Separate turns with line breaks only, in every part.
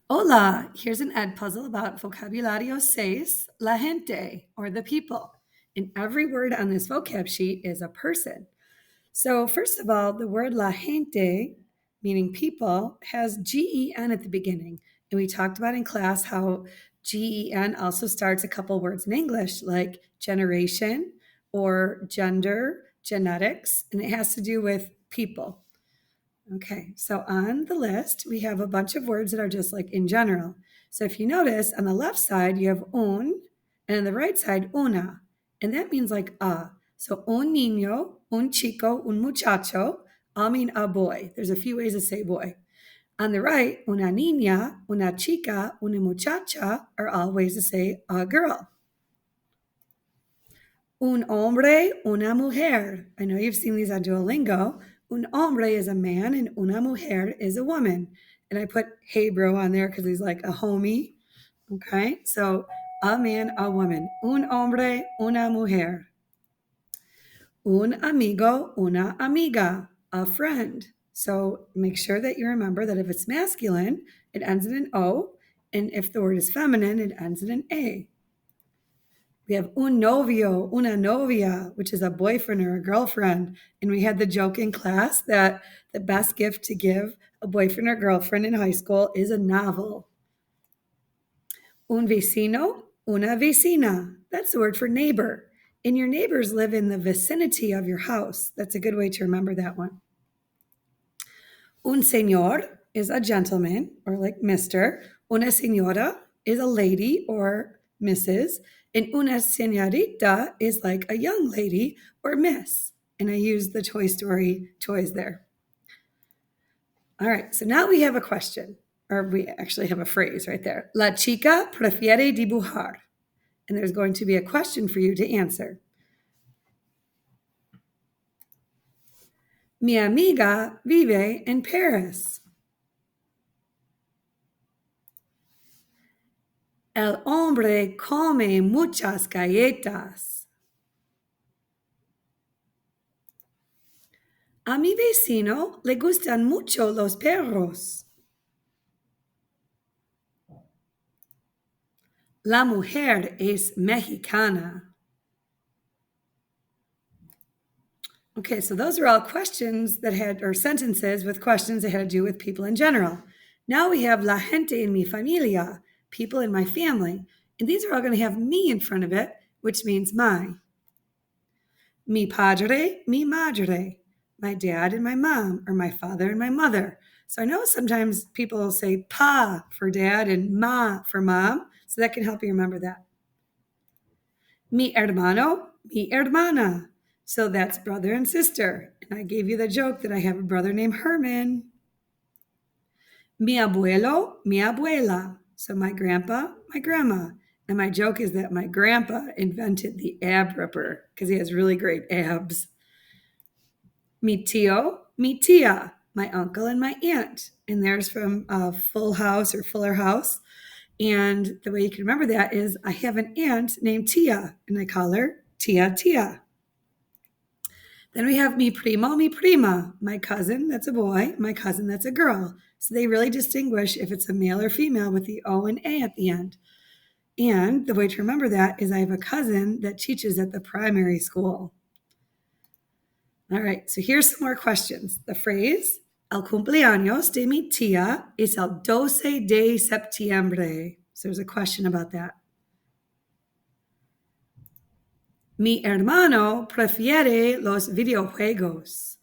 Hola, here's an Edpuzzle about vocabulario seis, la gente, or the people. And every word on this vocab sheet is a person. So, first of all, the word la gente, meaning people, has gen at the beginning. And we talked about in class how gen also starts a couple words in English, like generation or gender, genetics, and it has to do with people. Okay, so on the list, we have a bunch of words that are just like in general. So if you notice, on the left side, you have un, and on the right side, una. And that means like a. So un niño, un chico, un muchacho all mean a boy. There's a few ways to say boy. On the right, una niña, una chica, una muchacha are all ways to say a girl. Un hombre, una mujer. I know you've seen these on Duolingo. Un hombre is a man and una mujer is a woman. And I put hey bro on there because he's like a homie. Okay, so a man, a woman. Un hombre, una mujer. Un amigo, una amiga. A friend. So make sure that you remember that if it's masculine, it ends in an O. And if the word is feminine, it ends in an A. We have un novio, una novia, which is a boyfriend or a girlfriend. And we had the joke in class that the best gift to give a boyfriend or girlfriend in high school is a novel. Un vecino, una vecina. That's the word for neighbor. And your neighbors live in the vicinity of your house. That's a good way to remember that one. Un señor is a gentleman or like Mr. Una señora is a lady or Mrs. And una señorita is like a young lady or miss. And I used the Toy Story toys there. All right, so now we have a question, or we actually have a phrase right there. La chica prefiere dibujar. And there's going to be a question for you to answer. Mi amiga vive en Paris. El hombre come muchas galletas. A mi vecino le gustan mucho los perros. La mujer es mexicana. Okay, so those are all questions that had, or sentences with questions that had to do with people in general. Now we have la gente en mi familia, people in my family. And these are all going to have me in front of it, which means my. Mi padre, mi madre, my dad and my mom, or my father and my mother. So I know sometimes people will say pa for dad and ma for mom, so that can help you remember that. Mi hermano, mi hermana. So that's brother and sister. And I gave you the joke that I have a brother named Herman. Mi abuelo, mi abuela. So my grandpa, my grandma. And my joke is that my grandpa invented the ab ripper because he has really great abs. Mi tío, mi tía, my uncle and my aunt. And there's from Full House or Fuller House. And the way you can remember that is I have an aunt named Tia, and I call her Tia Tia. Then we have mi primo, mi prima, my cousin, that's a boy, my cousin, that's a girl. So they really distinguish if it's a male or female with the O and A at the end. And the way to remember that is I have a cousin that teaches at the primary school. All right, so here's some more questions. The phrase, el cumpleaños de mi tía es el 12 de septiembre. So there's a question about that. Mi hermano prefiere los videojuegos.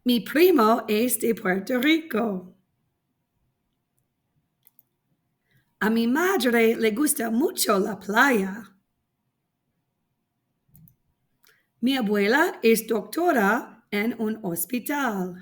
Mi primo es de Puerto Rico. A mi madre le gusta mucho la playa. Mi abuela es doctora en un hospital.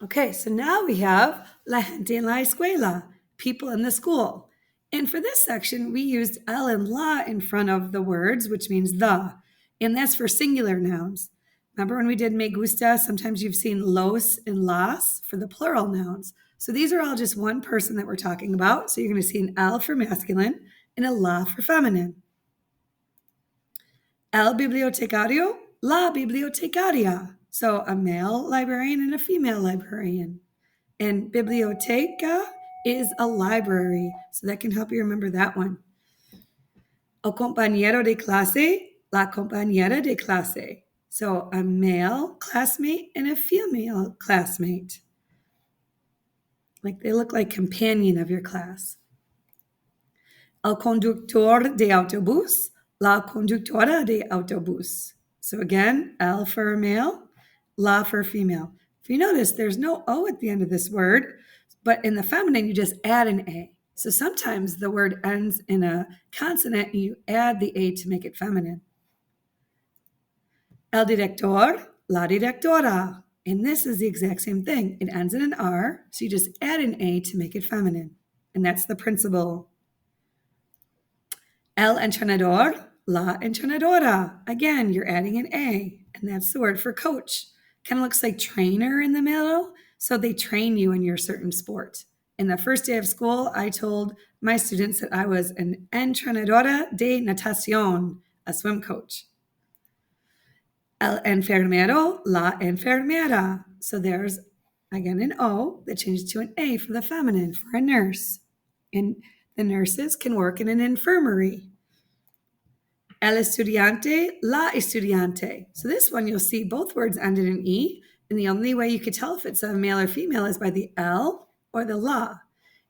Okay, so now we have la gente en la escuela, people in the school. And for this section, we used el and la in front of the words, which means the, and that's for singular nouns. Remember when we did me gusta, sometimes you've seen los and las for the plural nouns. So these are all just one person that we're talking about. So you're going to see an el for masculine and a la for feminine. El bibliotecario, la bibliotecaria. So a male librarian and a female librarian. And biblioteca is a library. So that can help you remember that one. El compañero de clase, la compañera de clase. So a male classmate and a female classmate. Like they look like companion of your class. El conductor de autobús, la conductora de autobús. So again, el for male, la for female. If you notice, there's no O at the end of this word, but in the feminine, you just add an A. So sometimes the word ends in a consonant and you add the A to make it feminine. El director, la directora. And this is the exact same thing. It ends in an R, so you just add an A to make it feminine. And that's the principle. El entrenador, la entrenadora. Again, you're adding an A, and that's the word for coach. Kind of looks like trainer in the middle, so they train you in your certain sport. In the first day of school, I told my students that I was an entrenadora de natación, a swim coach. El enfermero, la enfermera. So there's, again, an O that changes to an A for the feminine, for a nurse. And the nurses can work in an infirmary. El estudiante, la estudiante. So this one, you'll see both words end in an E, and the only way you could tell if it's a male or female is by the L or the la.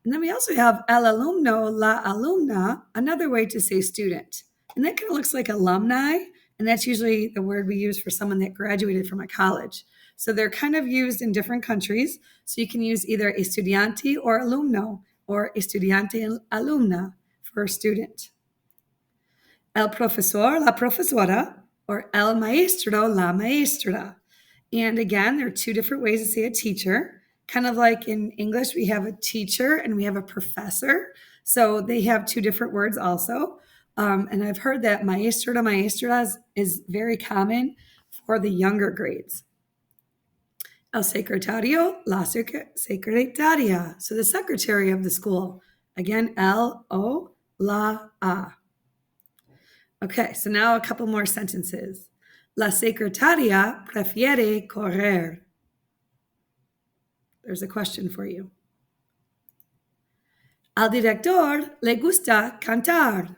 And then we also have el alumno, la alumna, another way to say student. And that kind of looks like alumni, and that's usually the word we use for someone that graduated from a college. So they're kind of used in different countries. So you can use either estudiante or alumno, or estudiante and alumna for a student. El profesor, la profesora, or el maestro, la maestra. And again, there are two different ways to say a teacher. Kind of like in English, we have a teacher and we have a professor. So they have two different words also. And I've heard that maestro to maestras is very common for the younger grades. El secretario, la secretaria. So the secretary of the school. Again, L-O, la A. Okay, so now a couple more sentences. La secretaria prefiere correr. There's a question for you. Al director le gusta cantar.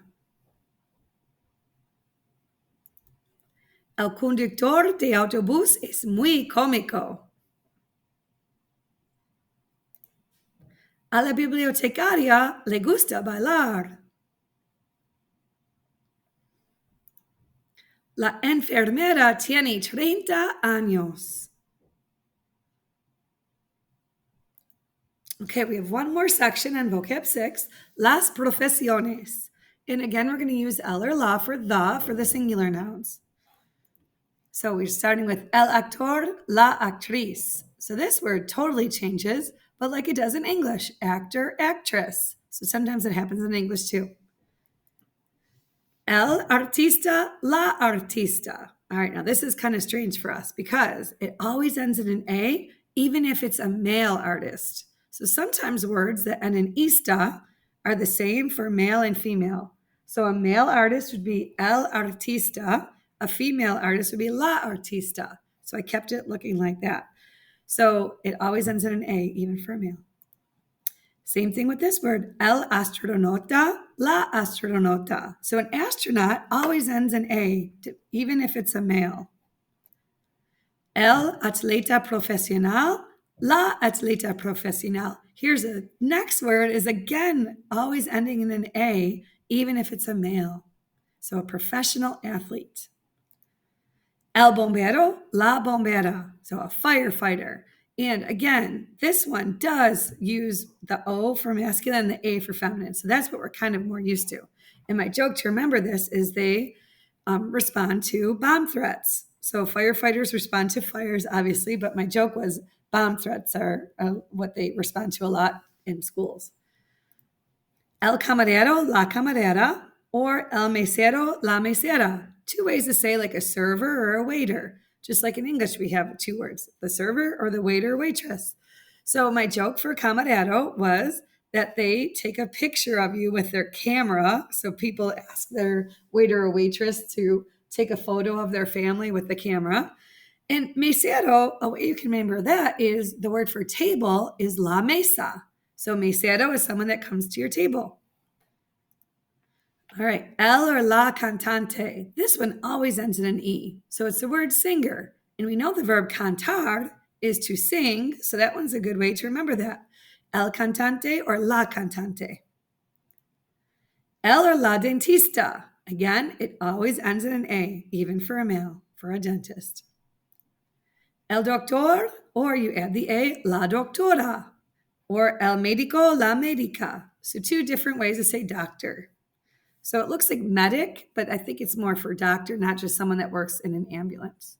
El conductor de autobús es muy cómico. A la bibliotecaria le gusta bailar. La enfermera tiene 30 años. Okay, we have one more section on vocab 6, las profesiones. And again, we're going to use el or la for the singular nouns. So we're starting with el actor, la actriz. So this word totally changes, but like it does in English, actor, actress. So sometimes it happens in English too. El artista, la artista. All right, now this is kind of strange for us because it always ends in an A, even if it's a male artist. So sometimes words that end in ista are the same for male and female. So a male artist would be el artista, a female artist would be la artista. So I kept it looking like that. So it always ends in an A, even for a male. Same thing with this word, el astronauta, la astronauta. So an astronaut always ends in A, even if it's a male. El atleta profesional, la atleta profesional. Here's the next word is again always ending in an A, even if it's a male. So a professional athlete. El bombero, la bombera. So a firefighter. And again, this one does use the O for masculine and the A for feminine. So that's what we're kind of more used to. And my joke to remember this is they respond to bomb threats. So firefighters respond to fires, obviously, but my joke was bomb threats are what they respond to a lot in schools. El camarero, la camarera, or el mesero, la mesera. Two ways to say like a server or a waiter. Just like in English, we have two words, the server or the waiter or waitress. So my joke for camarero was that they take a picture of you with their camera. So people ask their waiter or waitress to take a photo of their family with the camera. And mesero, a way you can remember that is the word for table is la mesa. So mesero is someone that comes to your table. All right, el or la cantante. This one always ends in an E. So it's the word singer. And we know the verb cantar is to sing. So that one's a good way to remember that. El cantante or la cantante. El or la dentista. Again, it always ends in an A, even for a male, for a dentist. El doctor, or you add the A, la doctora. Or el médico, la médica. So two different ways to say doctor. So it looks like medic, but I think it's more for doctor, not just someone that works in an ambulance.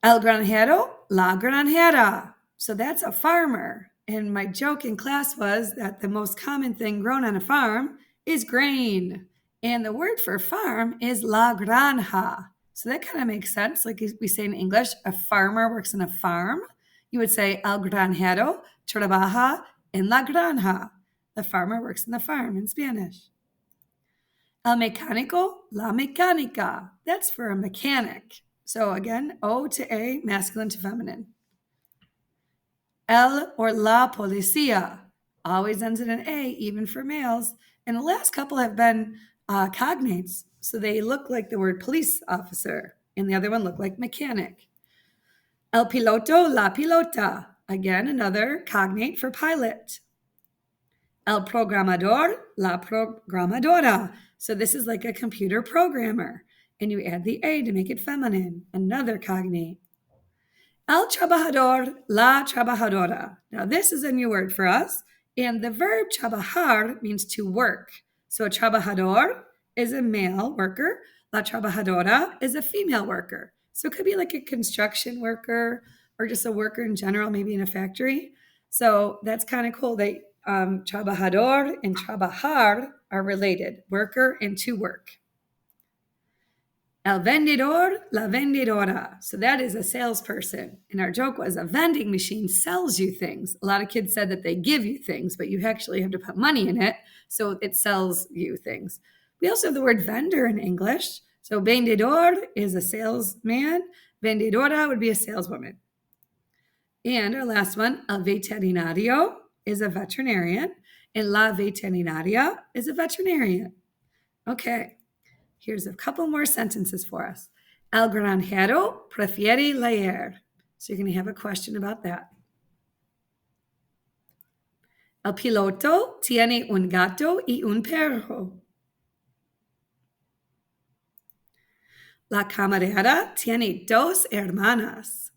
El granjero, la granjera. So that's a farmer. And my joke in class was that the most common thing grown on a farm is grain. And the word for farm is la granja. So that kind of makes sense. Like we say in English, a farmer works in a farm. You would say el granjero trabaja en la granja. The farmer works in the farm in Spanish. El mecánico, la mecánica. That's for a mechanic. So again, O to A, masculine to feminine. El or la policía always ends in an A, even for males. And the last couple have been cognates. So they look like the word police officer, and the other one looked like mechanic. El piloto, la pilota. Again, another cognate for pilot. El programador, la programadora. So this is like a computer programmer. And you add the A to make it feminine, another cognate. El trabajador, la trabajadora. Now this is a new word for us. And the verb trabajar means to work. So a trabajador is a male worker. La trabajadora is a female worker. So it could be like a construction worker or just a worker in general, maybe in a factory. So that's kind of cool. They trabajador and trabajar are related, worker and to work. El vendedor, la vendedora. So that is a salesperson. And our joke was a vending machine sells you things. A lot of kids said that they give you things, but you actually have to put money in it. So it sells you things. We also have the word vendor in English. So vendedor is a salesman. Vendedora would be a saleswoman. And our last one, el veterinario is a veterinarian. And la veterinaria is a veterinarian. Okay. Here's a couple more sentences for us. El granjero prefiere leer. So you're going to have a question about that. El piloto tiene un gato y un perro. La camarera tiene dos hermanas.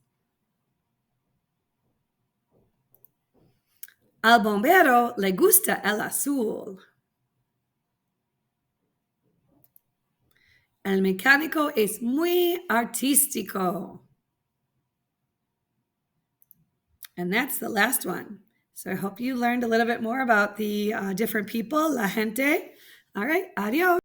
Al bombero le gusta el azul. El mecánico es muy artístico. And that's the last one. So I hope you learned a little bit more about the different people, la gente. All right, adios.